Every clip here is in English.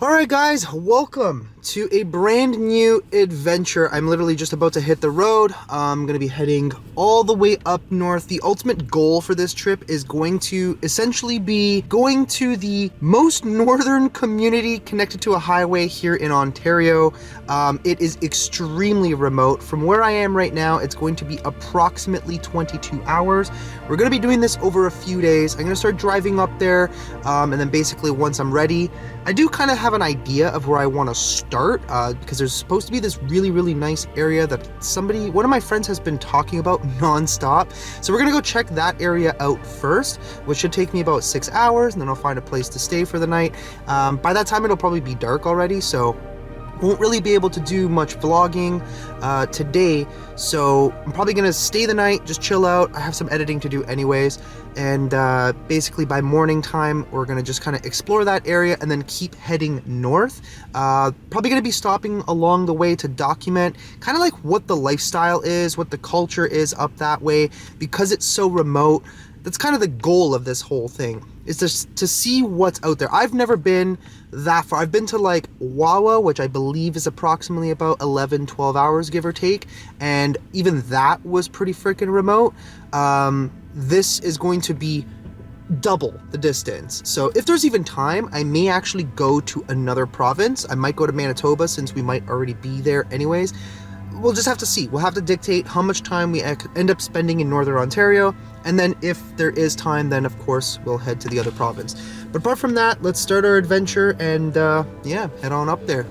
Alright guys, welcome to a brand new adventure. I'm literally just about to hit the road. I'm going to be heading all the way up north. The ultimate goal for this trip is going to essentially be going to the most northern community connected to a highway here in Ontario. It is extremely remote. From where I am right now, it's going to be approximately 22 hours. We're going to be doing this over a few days. I'm going to start driving up there, and then basically once I'm ready, I do kind of have an idea of where I want to start, because there's supposed to be this really nice area that one of my friends has been talking about nonstop. So we're gonna go check that area out first, which should take me about 6 hours, and then I'll find a place to stay for the night. By that time it'll probably be dark already, so won't really be able to do much vlogging today, so I'm probably gonna stay the night, just chill out. I have some editing to do anyways, and basically by morning time we're gonna just kind of explore that area and then keep heading north. Probably gonna be stopping along the way to document kind of like what the lifestyle is, what the culture is up that way, because it's so remote. That's kind of the goal of this whole thing, is to see what's out there. I've never been that far. I've been to like Wawa, which I believe is approximately about 11-12 hours, give or take, and even that was pretty freaking remote. This is going to be double the distance. So if there's even time, I may actually go to another province. I might go to Manitoba, since we might already be there anyways. We'll just have to see. We'll have to dictate how much time we end up spending in Northern Ontario, and then if there is time, then of course we'll head to the other province. But apart from that, let's start our adventure and yeah, head on up there.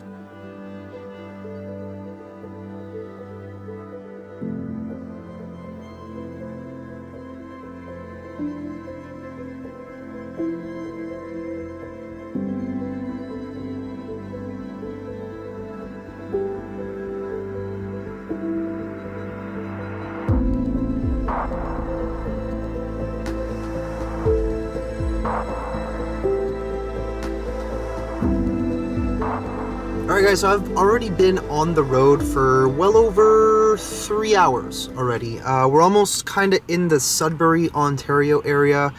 Alright guys, so I've already been on the road for well over 3 hours already. We're almost kind of in the Sudbury, Ontario area,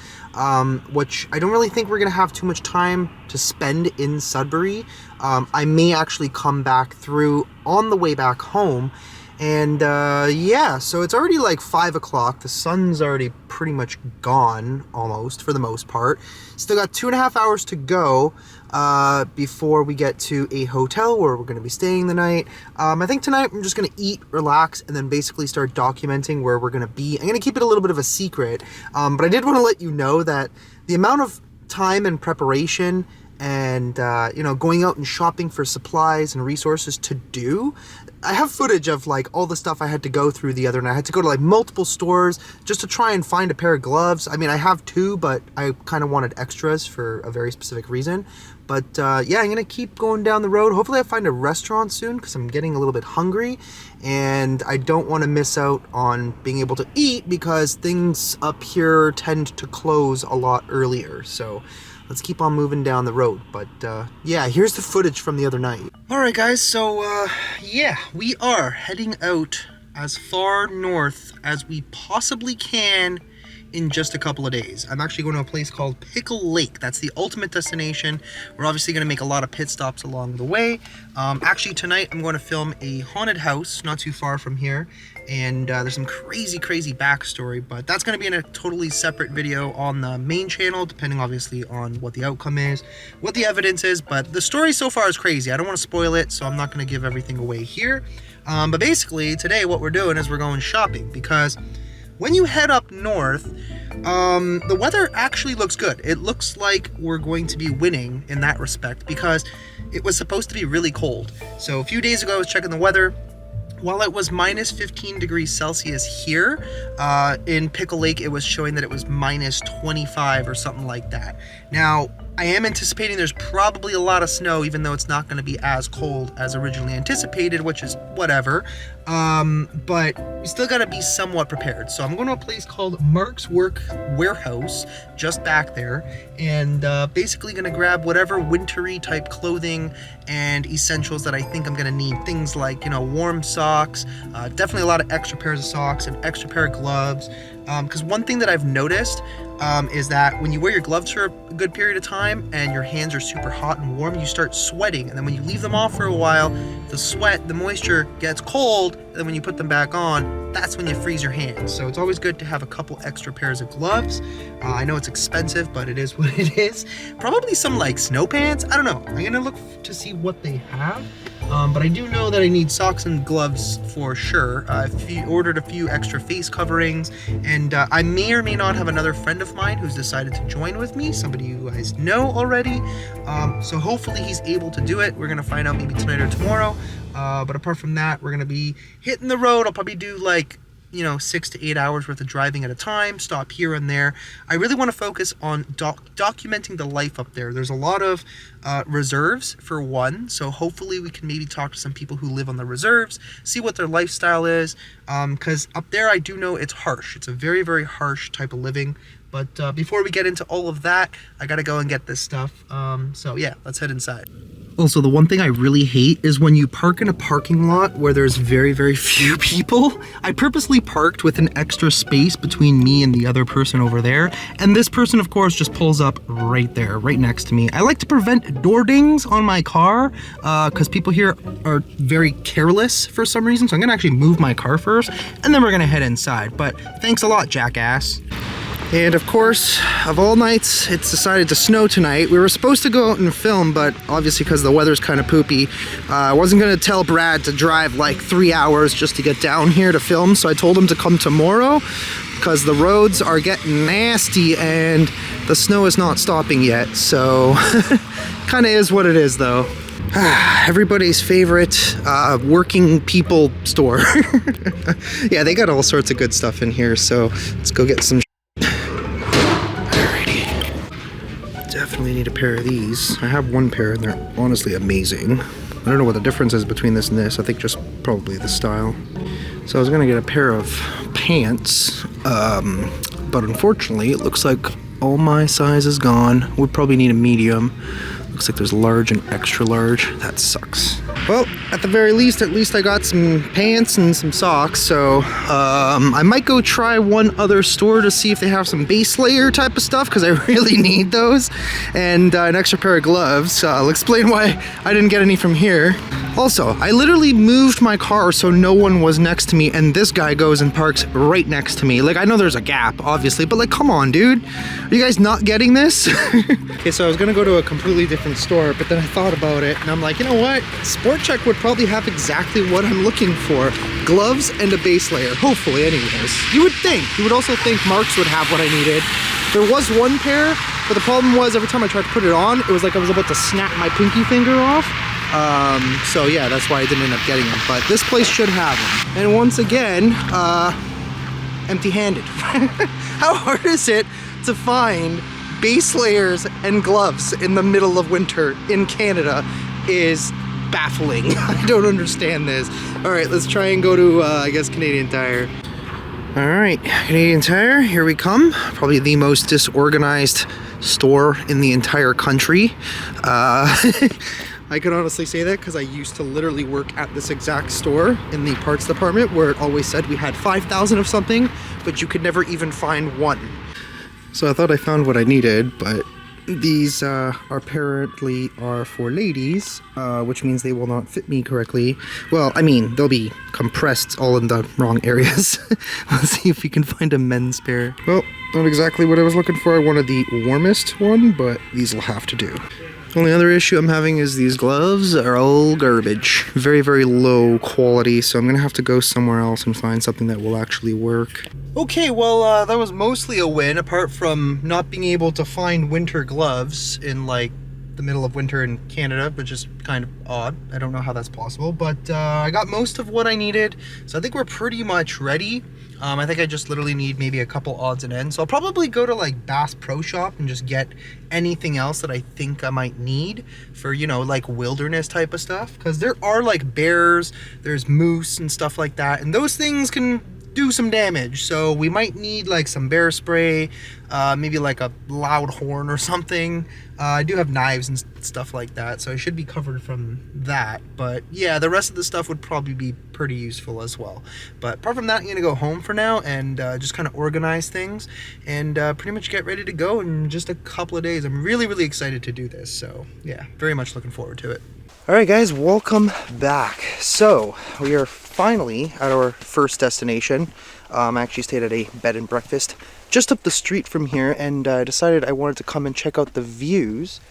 which I don't really think we're going to have too much time to spend in Sudbury. I may actually come back through on the way back home. And yeah, so it's already like 5 o'clock. The sun's already pretty much gone, almost, for the most part. Still got 2.5 hours to go before we get to a hotel where we're going to be staying the night. I think tonight I'm just going to eat, relax, and then basically start documenting where we're going to be. I'm going to keep it a little bit of a secret, but I did want to let you know that the amount of time and preparation and you know, going out and shopping for supplies and resources to do. I have footage of like all the stuff I had to go through the other night. I had to go to like multiple stores just to try and find a pair of gloves. I mean, I have two, but I kind of wanted extras for a very specific reason. But yeah, I'm gonna keep going down the road. Hopefully I find a restaurant soon, because I'm getting a little bit hungry, and I don't want to miss out on being able to eat, because things up here tend to close a lot earlier. So let's keep on moving down the road. But yeah, here's the footage from the other night. Alright guys, so yeah, we are heading out as far north as we possibly can in just a couple of days. I'm actually going to a place called Pickle Lake. That's the ultimate destination. We're obviously going to make a lot of pit stops along the way. Actually tonight I'm going to film a haunted house not too far from here, and there's some crazy backstory, but that's going to be in a totally separate video on the main channel, depending obviously on what the outcome is, what the evidence is. But the story so far is crazy. I don't want to spoil it, so I'm not going to give everything away here. But basically today what we're doing is we're going shopping, because when you head up north, the weather actually looks good. It looks like we're going to be winning in that respect, because it was supposed to be really cold. So a few days ago I was checking the weather. While it was minus 15 degrees Celsius here, in Pickle Lake it was showing that it was minus 25 or something like that. Now, I am anticipating there's probably a lot of snow, even though it's not going to be as cold as originally anticipated, which is whatever. But we still got to be somewhat prepared. So I'm going to a place called Mark's Work Warehouse, just back there, and basically going to grab whatever wintry type clothing and essentials that I think I'm going to need. Things like, you know, warm socks, definitely a lot of extra pairs of socks, an extra pair of gloves, Because one thing that I've noticed is that when you wear your gloves for a good period of time and your hands are super hot and warm, you start sweating. And then when you leave them off for a while, the sweat, the moisture gets cold. And then when you put them back on, that's when you freeze your hands. So it's always good to have a couple extra pairs of gloves. I know it's expensive, but it is what it is. Probably some like snow pants. I don't know. I'm gonna look to see what they have. But I do know that I need socks and gloves for sure. I've ordered a few extra face coverings, and I may or may not have another friend of mine who's decided to join with me, somebody you guys know already. So hopefully he's able to do it. We're gonna find out maybe tonight or tomorrow. But apart from that, we're gonna be hitting the road. I'll probably do like 6 to 8 hours worth of driving at a time, stop here and there. I really want to focus on documenting the life up there. There's a lot of reserves for one, so hopefully we can maybe talk to some people who live on the reserves, see what their lifestyle is, because up there I do know it's harsh. It's a very, very harsh type of living. But before we get into all of that, I gotta go and get this stuff. So yeah, let's head inside. Also, the one thing I really hate is when you park in a parking lot where there's very, very few people. I purposely parked with an extra space between me and the other person over there. And this person, of course, just pulls up right there, right next to me. I like to prevent door dings on my car because people here are very careless for some reason. So I'm gonna actually move my car first and then we're gonna head inside. But thanks a lot, jackass. And of course, of all nights, it's decided to snow tonight. We were supposed to go out and film, but obviously because the weather's kind of poopy, I wasn't going to tell Brad to drive like 3 hours just to get down here to film, so I told him to come tomorrow because the roads are getting nasty and the snow is not stopping yet, so kind of is what it is though. Everybody's favorite working people store. Yeah, they got all sorts of good stuff in here, so let's go get some. Definitely need a pair of these. I have one pair and they're honestly amazing. I don't know what the difference is between this and this. I think just probably the style. So I was gonna get a pair of pants, but unfortunately it looks like all my size is gone. Would probably need a medium. Looks like there's large and extra large. That sucks. Well, at the very least, I got some pants and some socks, so I might go try one other store to see if they have some base layer type of stuff, because I really need those, and an extra pair of gloves. I'll explain why I didn't get any from here. Also, I literally moved my car so no one was next to me, and this guy goes and parks right next to me. Like, I know there's a gap, obviously, but like, come on, dude. Are you guys not getting this? Okay, so I was gonna go to a completely different store, but then I thought about it, and I'm like, you know what? Sport Check would probably have exactly what I'm looking for. Gloves and a base layer, hopefully anyways. You would think. You would also think Marks would have what I needed. There was one pair, but the problem was every time I tried to put it on, it was like I was about to snap my pinky finger off. So yeah, that's why I didn't end up getting them, but this place should have them. And once again, empty-handed. How hard is it to find base layers and gloves in the middle of winter in Canada is baffling. I don't understand this. All right, let's try and go to, I guess, Canadian Tire. All right, Canadian Tire, here we come. Probably the most disorganized store in the entire country. I can honestly say that because I used to literally work at this exact store in the parts department where it always said we had 5,000 of something, but you could never even find one. So I thought I found what I needed, but these apparently are for ladies, which means they will not fit me correctly. Well, I mean, they'll be compressed all in the wrong areas. Let's see if we can find a men's pair. Well, not exactly what I was looking for. I wanted the warmest one, but these will have to do. Only other issue I'm having is these gloves are all garbage. Very, very low quality, so I'm gonna have to go somewhere else and find something that will actually work. Okay, well, that was mostly a win, apart from not being able to find winter gloves in, like, the middle of winter in Canada, which is kind of odd. I don't know how that's possible, but I got most of what I needed, so I think we're pretty much ready. I think I just literally need maybe a couple odds and ends. So I'll probably go to like Bass Pro Shop and just get anything else that I think I might need for, you know, like wilderness type of stuff. Because there are like bears, there's moose and stuff like that. And those things can do some damage. So we might need like some bear spray, maybe like a loud horn or something. I do have knives and stuff like that, so I should be covered from that. But yeah, the rest of the stuff would probably be pretty useful as well. But apart from that, I'm gonna go home for now and just kind of organize things and pretty much get ready to go in just a couple of days. I'm really, really excited to do this. So yeah, very much looking forward to it. All right, guys, welcome back. So we are finally at our first destination. I actually stayed at a bed and breakfast just up the street from here, and I decided I wanted to come and check out the views.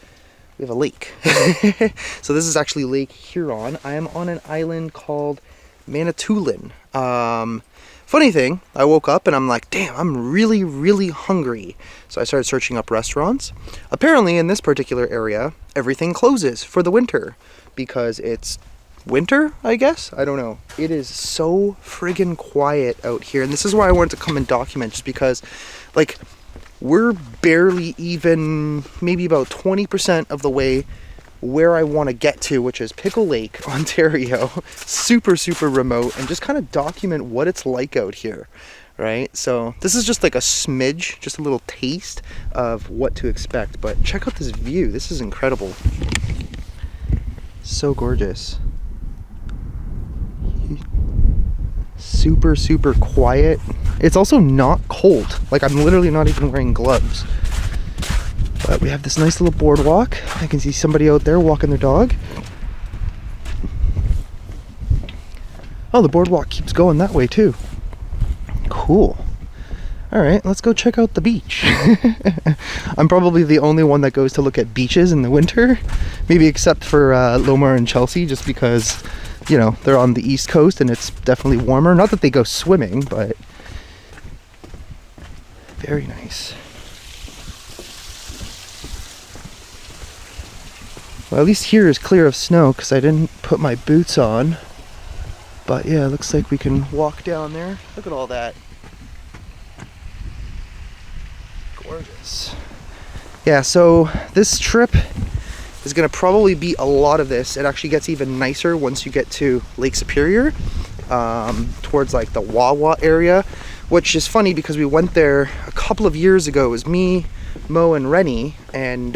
We have a lake. So this is actually Lake Huron. I am on an island called Manitoulin. Funny thing, I woke up and I'm like, damn, I'm really, really hungry. So I started searching up restaurants. Apparently in this particular area, everything closes for the winter because it's winter, I guess? I don't know. It is so friggin' quiet out here. And this is why I wanted to come and document, just because, like, we're barely even maybe about 20% of the way where I want to get to, which is Pickle Lake, Ontario. Super, super remote, and just kind of document what it's like out here, right? So this is just like a smidge, just a little taste of what to expect. But check out this view. This is incredible. So gorgeous. Super, super quiet. It's also not cold. Like, I'm literally not even wearing gloves. But we have this nice little boardwalk. I can see somebody out there walking their dog. Oh, the boardwalk keeps going that way too. Cool. All right, let's go check out the beach. I'm probably the only one that goes to look at beaches in the winter, maybe except for Lomar and Chelsea, just because, you know, they're on the East Coast and it's definitely warmer. Not that they go swimming, but very nice. Well, at least here is clear of snow because I didn't put my boots on. But yeah, it looks like we can walk down there. Look at all that. Gorgeous. Yeah, so this trip is going to probably be a lot of this. It actually gets even nicer once you get to Lake Superior, towards like the Wawa area, which is funny because we went there a couple of years ago. It was me, Mo, and Rennie, and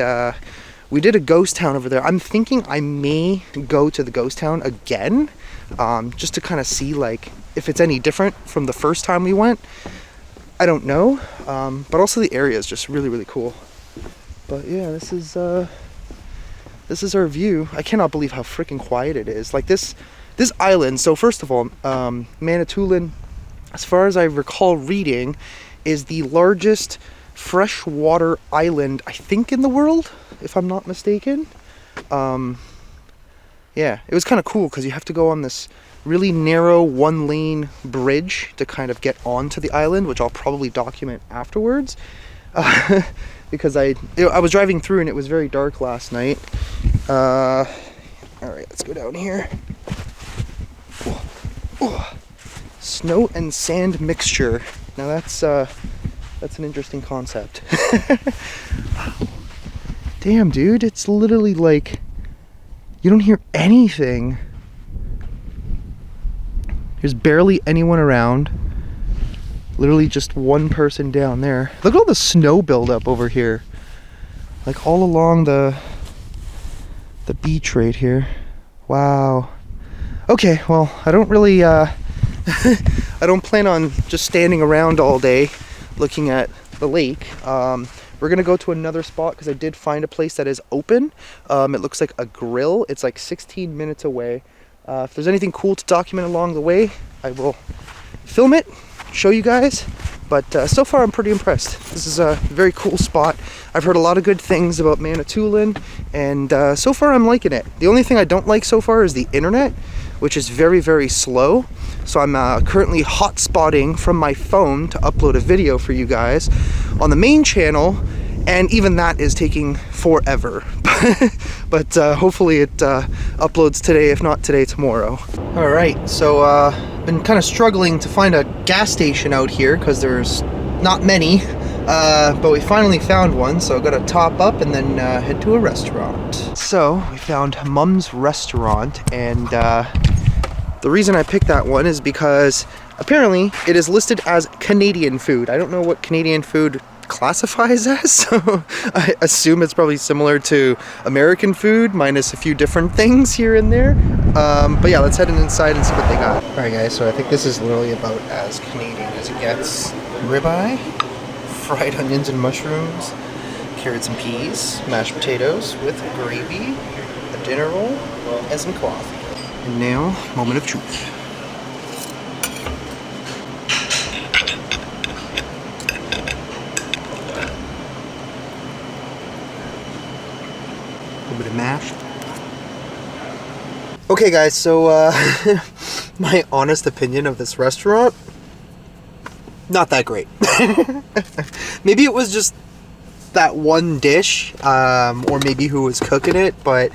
we did a ghost town over there. I'm thinking I may go to the ghost town again, just to kind of see like if it's any different from the first time we went. I don't know, but also the area is just really, really cool. But yeah, this is our view. I cannot believe how freaking quiet it is. Like this island. So first of all, Manitoulin, as far as I recall reading, is the largest freshwater island, I think, in the world, if I'm not mistaken. Yeah, it was kind of cool because you have to go on this really narrow one-lane bridge to kind of get onto the island, which I'll probably document afterwards. Because I was driving through and it was very dark last night. All right, let's go down here. Snow and sand mixture. Now that's an interesting concept. Wow. Damn, dude, it's literally like you don't hear anything. There's barely anyone around. Literally just one person down there. Look at all the snow buildup over here. Like all along the beach right here. Wow. Okay, well, I don't really I don't plan on just standing around all day looking at the lake. We're gonna go to another spot because I did find a place that is open. It looks like a grill. It's like 16 minutes away. If there's anything cool to document along the way, I will film it, show you guys. But so far I'm pretty impressed. This is a very cool spot. I've heard a lot of good things about Manitoulin, and so far I'm liking it. The only thing I don't like so far is the internet, which is very, very slow. So I'm currently hotspotting from my phone to upload a video for you guys on the main channel, and even that is taking forever. But hopefully it uploads today, if not today, tomorrow. All right, so been kind of struggling to find a gas station out here because there's not many, but we finally found one, so gotta top up and then head to a restaurant. So we found Mum's Restaurant, and The reason I picked that one is because apparently it is listed as Canadian food. I don't know what Canadian food classifies as, so I assume it's probably similar to American food minus a few different things here and there. But yeah, let's head inside and see what they got. Alright guys, so I think this is literally about as Canadian as it gets. Ribeye, fried onions and mushrooms, carrots and peas, mashed potatoes with gravy, a dinner roll, and some coffee. And now, moment of truth. A little bit of mash. Okay guys, so my honest opinion of this restaurant, not that great. Maybe it was just that one dish, or maybe who was cooking it, but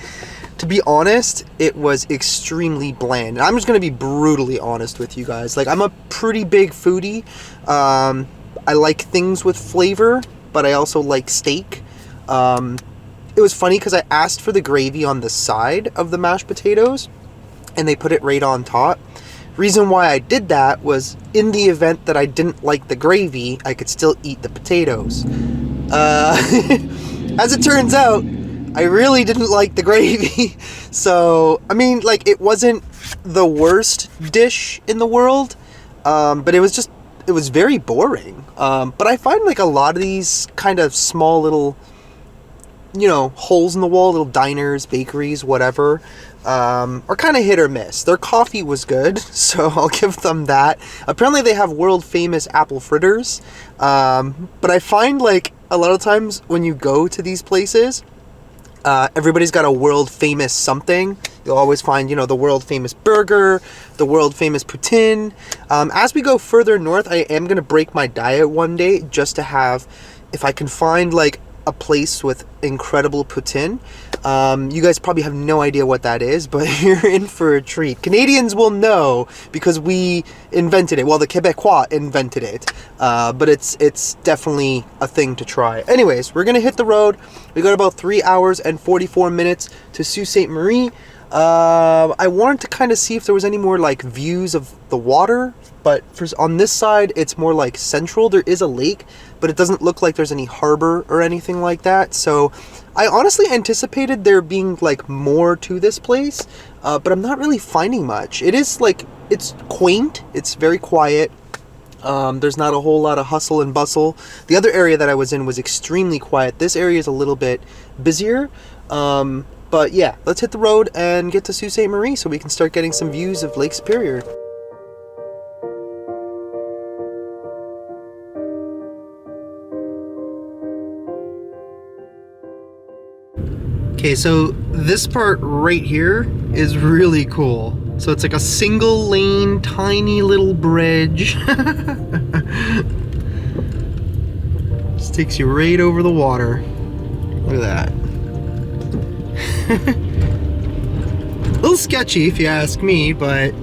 to be honest, it was extremely bland. I'm just gonna be brutally honest with you guys. Like, I'm a pretty big foodie. I like things with flavor, but I also like steak. It was funny because I asked for the gravy on the side of the mashed potatoes, and they put it right on top. Reason why I did that was in the event that I didn't like the gravy, I could still eat the potatoes. As it turns out, I really didn't like the gravy. So, I mean, like, it wasn't the worst dish in the world, but it was very boring. But I find, like, a lot of these kind of small little, you know, holes in the wall, little diners, bakeries, whatever, are kind of hit or miss. Their coffee was good, so I'll give them that. Apparently they have world famous apple fritters, but I find, like, a lot of times when you go to these places, everybody's got a world famous something. You'll always find, you know, the world famous burger, the world famous poutine. As we go further north, I am going to break my diet one day just to have, if I can find, like, a place with incredible poutine. You guys probably have no idea what that is, but you're in for a treat. Canadians will know because we invented it. Well, the Quebecois invented it, but it's definitely a thing to try. Anyways, we're gonna hit the road. We got about 3 hours and 44 minutes to Sault Ste. Marie. I wanted to kind of see if there was any more, like, views of the water, but on this side, it's more like central. There is a lake, but it doesn't look like there's any harbor or anything like that. So I honestly anticipated there being, like, more to this place, but I'm not really finding much. It is, like, it's quaint. It's very quiet. There's not a whole lot of hustle and bustle. The other area that I was in was extremely quiet. This area is a little bit busier. But yeah, let's hit the road and get to Sault Ste. Marie so we can start getting some views of Lake Superior. Okay, so this part right here is really cool. So it's like a single lane, tiny little bridge. Just takes you right over the water. Look at that. A little sketchy if you ask me, but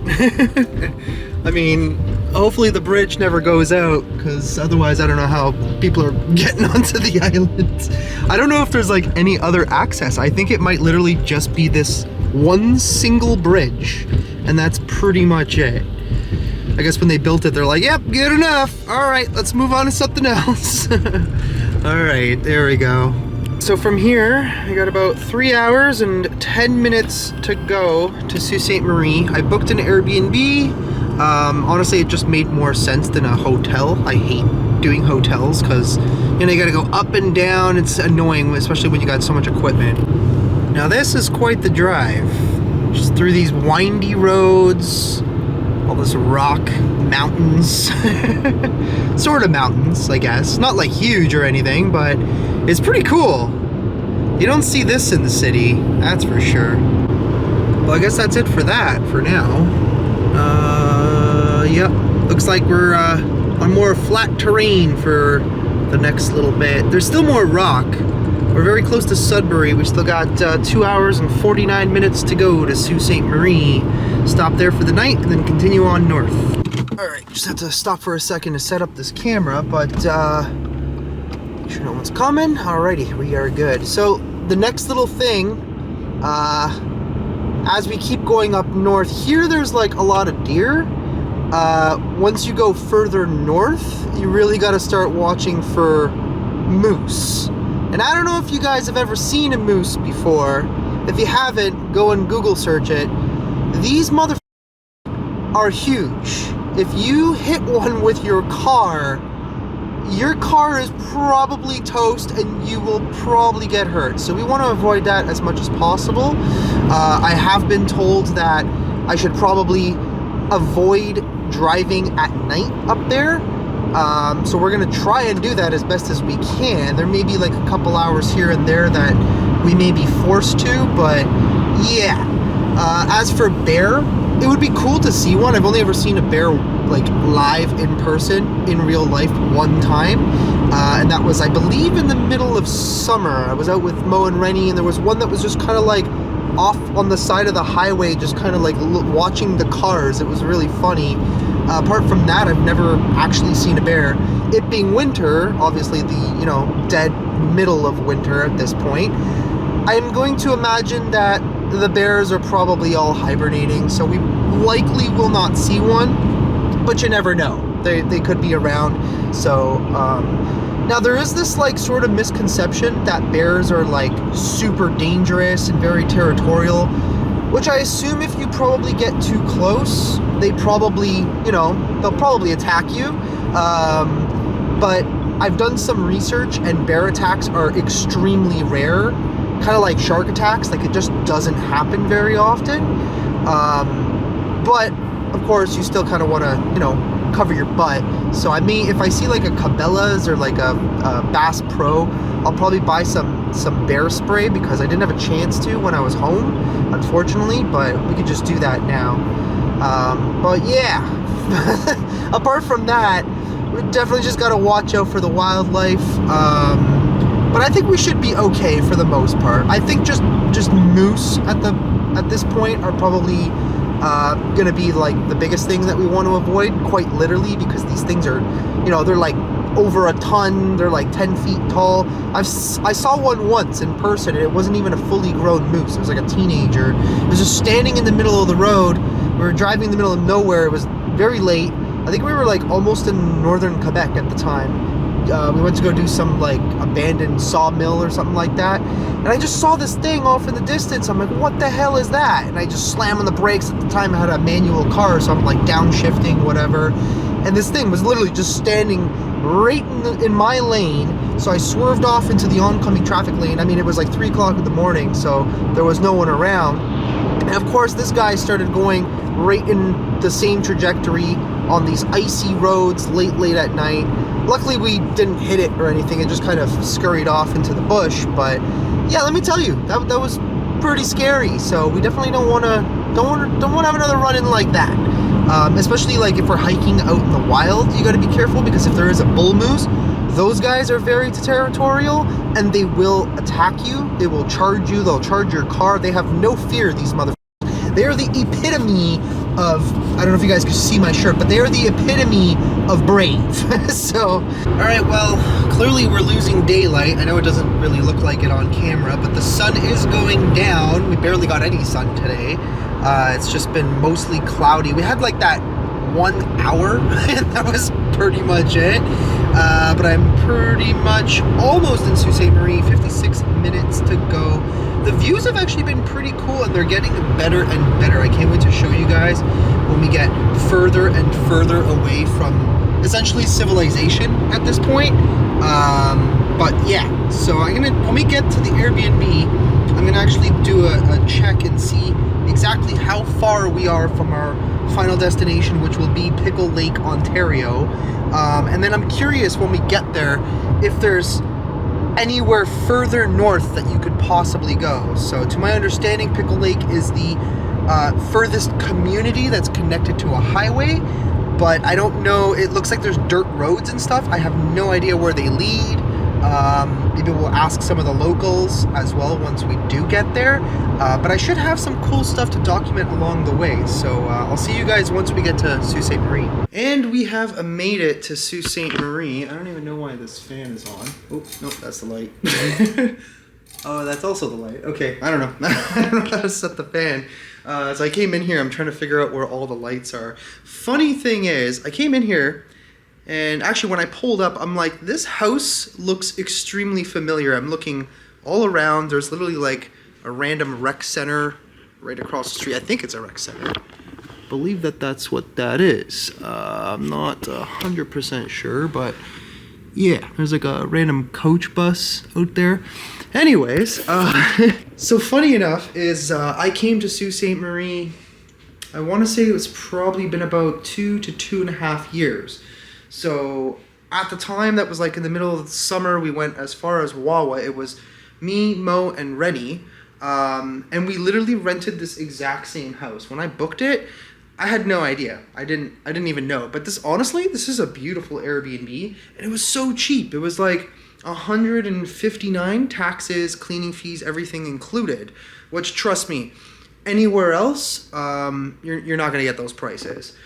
I mean, hopefully the bridge never goes out, because otherwise I don't know how people are getting onto the island. I don't know if there's, like, any other access. I think it might literally just be this one single bridge, and that's pretty much it. I guess when they built it, they're like, yep, good enough. All right, let's move on to something else. All right, there we go. So from here, I got about 3 hours and 10 minutes to go to Sault Ste. Marie. I booked an Airbnb. Honestly, it just made more sense than a hotel. I hate doing hotels because, you know, you gotta go up and down. It's annoying, especially when you got so much equipment. Now this is quite the drive. Just through these windy roads, all this rock, mountains. Sort of mountains, I guess. Not like huge or anything, but it's pretty cool. You don't see this in the city, that's for sure. Well, I guess that's it for that for now. Yep, looks like we're on more flat terrain for the next little bit. There's still more rock. We're very close to Sudbury. We still got 2 hours and 49 minutes to go to Sault Ste. Marie. Stop there for the night and then continue on north. Alright, just have to stop for a second to set up this camera, but make sure no one's coming. Alrighty, we are good. So the next little thing, as we keep going up north, here there's like a lot of deer. Once you go further north, you really got to start watching for moose. And I don't know if you guys have ever seen a moose before. If you haven't, go and Google search it. These motherfuckers are huge. If you hit one with your car is probably toast and you will probably get hurt. So we want to avoid that as much as possible. I have been told that I should probably avoid driving at night up there. So we're going to try and do that as best as we can. There may be like a couple hours here and there that we may be forced to, but yeah. As for bear, it would be cool to see one. I've only ever seen a bear like live in person in real life one time, and that was, I believe, in the middle of summer. I was out with Mo and Rennie, and there was one that was just kind of like off on the side of the highway, just kind of like watching the cars. It was really funny. Apart from that, I've never actually seen a bear. It being winter, obviously the dead middle of winter at this point, I'm going to imagine that the bears are probably all hibernating, so we likely will not see one, but you never know. They could be around. So now there is this like sort of misconception that bears are like super dangerous and very territorial, which I assume if you probably get too close, they probably, they'll probably attack you. But I've done some research, and bear attacks are extremely rare. Kind of like shark attacks, like it just doesn't happen very often. But of course you still kind of want to, cover your butt. So if I see like a Cabela's or like a Bass Pro, I'll probably buy some bear spray, because I didn't have a chance to when I was home, unfortunately, but we could just do that now. But yeah, apart from that, we definitely just got to watch out for the wildlife. But I think we should be okay for the most part. I think just moose at this point are probably going to be like the biggest thing that we want to avoid, quite literally, because these things are, they're like over a ton. They're like 10 feet tall. I saw one once in person, and it wasn't even a fully grown moose. It was like a teenager. It was just standing in the middle of the road. We were driving in the middle of nowhere. It was very late. I think we were like almost in northern Quebec at the time. We went to go do some like abandoned sawmill or something like that, and I just saw this thing off in the distance. I'm like, what the hell is that? And I just slammed on the brakes. At the time I had a manual car, so I'm like downshifting, whatever, and this thing was literally just standing right in my lane. So I swerved off into the oncoming traffic lane. It was like 3 o'clock in the morning, so there was no one around. And of course this guy started going right in the same trajectory on these icy roads late at night. Luckily we didn't hit it or anything. It just kind of scurried off into the bush. But yeah, let me tell you, that was pretty scary. So we definitely don't want to have another run-in like that. Especially like if we're hiking out in the wild, you got to be careful, because if there is a bull moose, those guys are very territorial, and they will attack you. They will charge you. They'll charge your car. They have no fear, these motherfuckers. They are the epitome of, I don't know if you guys can see my shirt, but they are the epitome of brave. So, alright, well, clearly we're losing daylight. I know it doesn't really look like it on camera, but the sun is going down. We barely got any sun today. It's just been mostly cloudy. We had like that 1 hour, and that was pretty much it. But I'm pretty much almost in Sault Ste. Marie, 56 minutes to go. The views have actually been pretty cool, and they're getting better and better. I can't wait to show you guys when we get further and further away from essentially civilization at this point. But yeah, so when we get to the Airbnb, I'm gonna actually do a check and see exactly how far we are from our final destination, which will be Pickle Lake, Ontario. And then I'm curious when we get there if there's anywhere further north that you could possibly go. So to my understanding, Pickle Lake is the furthest community that's connected to a highway, but I don't know. It looks like there's dirt roads and stuff. I have no idea where they lead. Maybe we'll ask some of the locals as well once we do get there. But I should have some cool stuff to document along the way. So I'll see you guys once we get to Sault Ste. Marie. And we have made it to Sault Ste. Marie. I don't even know why this fan is on. Oh, nope, that's the light. Oh, that's also the light. Okay, I don't know. I don't know how to set the fan. So I came in here, I'm trying to figure out where all the lights are. Funny thing is, I came in here, and actually when I pulled up, I'm like, this house looks extremely familiar. I'm looking all around. There's literally like a random rec center right across the street. I think it's a rec center. Believe that that's what that is. I'm not 100% sure, but yeah, there's like a random coach bus out there. Anyways, so funny enough is I came to Sault Ste. Marie, I want to say it's probably been about 2 to 2.5 years. So at the time, that was like in the middle of the summer, we went as far as Wawa. It was me, Mo, and Rennie, and we literally rented this exact same house. When I booked it, I had no idea. I didn't even know. But this is a beautiful Airbnb, and it was so cheap. It was like $159, taxes, cleaning fees, everything included. Which, trust me, anywhere else, you're not gonna get those prices.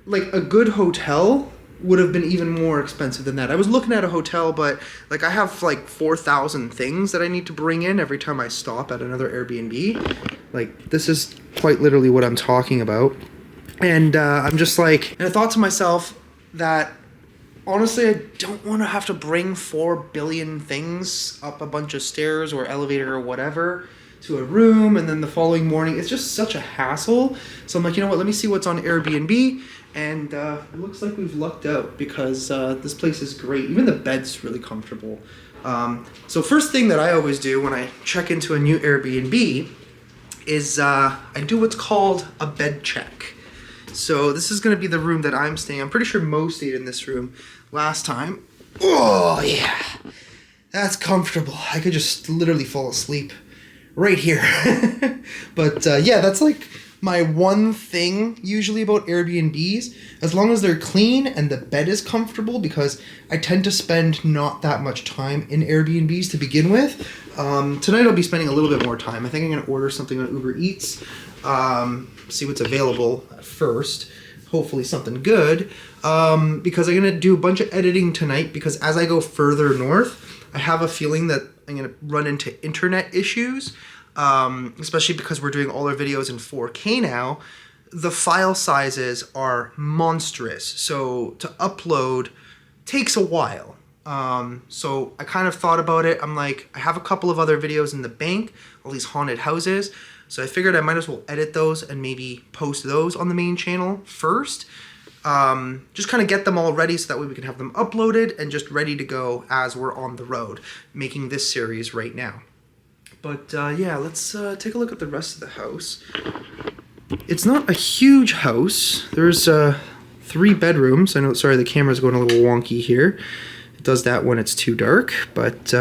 Like a good hotel would have been even more expensive than that. I was looking at a hotel, but like I have like 4,000 things that I need to bring in every time I stop at another Airbnb. Like this is quite literally what I'm talking about. And I'm just like, and I thought to myself that honestly, I don't want to have to bring 4 billion things up a bunch of stairs or elevator or whatever to a room, and then the following morning, it's just such a hassle. So I'm like, you know what, let me see what's on Airbnb, and it looks like we've lucked out because this place is great. Even the bed's really comfortable. So first thing that I always do when I check into a new Airbnb is I do what's called a bed check. So this is going to be the room that I'm staying. I'm pretty sure Mo stayed in this room last time. Oh, yeah. That's comfortable. I could just literally fall asleep right here. But yeah, that's like my one thing usually about Airbnbs. As long as they're clean and the bed is comfortable, because I tend to spend not that much time in Airbnbs to begin with. Tonight I'll be spending a little bit more time. I think I'm going to order something on Uber Eats. See what's available at first. Hopefully something good. Because I'm going to do a bunch of editing tonight, because as I go further north, I have a feeling that I'm going to run into internet issues. Especially because we're doing all our videos in 4K now. The file sizes are monstrous. So to upload takes a while. So I kind of thought about it. I'm like, I have a couple of other videos in the bank, all these haunted houses. So I figured I might as well edit those and maybe post those on the main channel first. Just kind of get them all ready so that way we can have them uploaded and just ready to go as we're on the road, making this series right now. But yeah, let's take a look at the rest of the house. It's not a huge house. There's 3 bedrooms. I know, sorry, the camera's going a little wonky here. It does that when it's too dark, but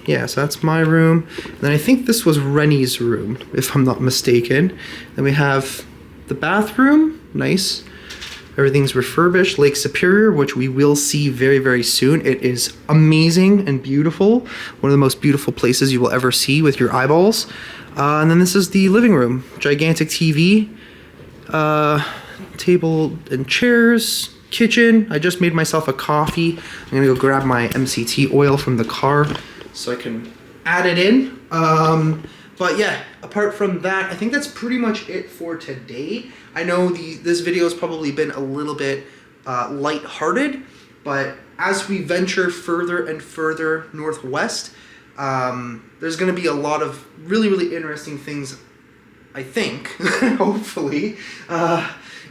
yeah, so that's my room. And then I think this was Rennie's room, if I'm not mistaken. Then we have the bathroom, nice. Everything's refurbished. Lake Superior, which we will see very, very soon. It is amazing and beautiful. One of the most beautiful places you will ever see with your eyeballs. And then this is the living room. Gigantic TV, table and chairs, kitchen. I just made myself a coffee. I'm gonna go grab my MCT oil from the car so I can add it in. But yeah, apart from that, I think that's pretty much it for today. I know this video has probably been a little bit lighthearted, but as we venture further and further northwest, there's going to be a lot of really, really interesting things, I think, hopefully.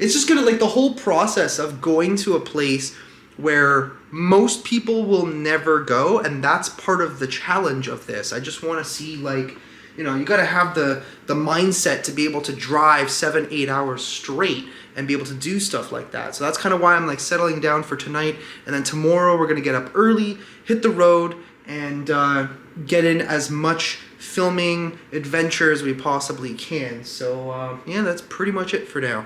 It's just going to, like, the whole process of going to a place where most people will never go, and that's part of the challenge of this. I just want to see, like, you know, you got to have the mindset to be able to drive 7-8 hours straight and be able to do stuff like that. So that's kind of why I'm like settling down for tonight. And then tomorrow we're going to get up early, hit the road, and get in as much filming adventure as we possibly can. So yeah, that's pretty much it for now.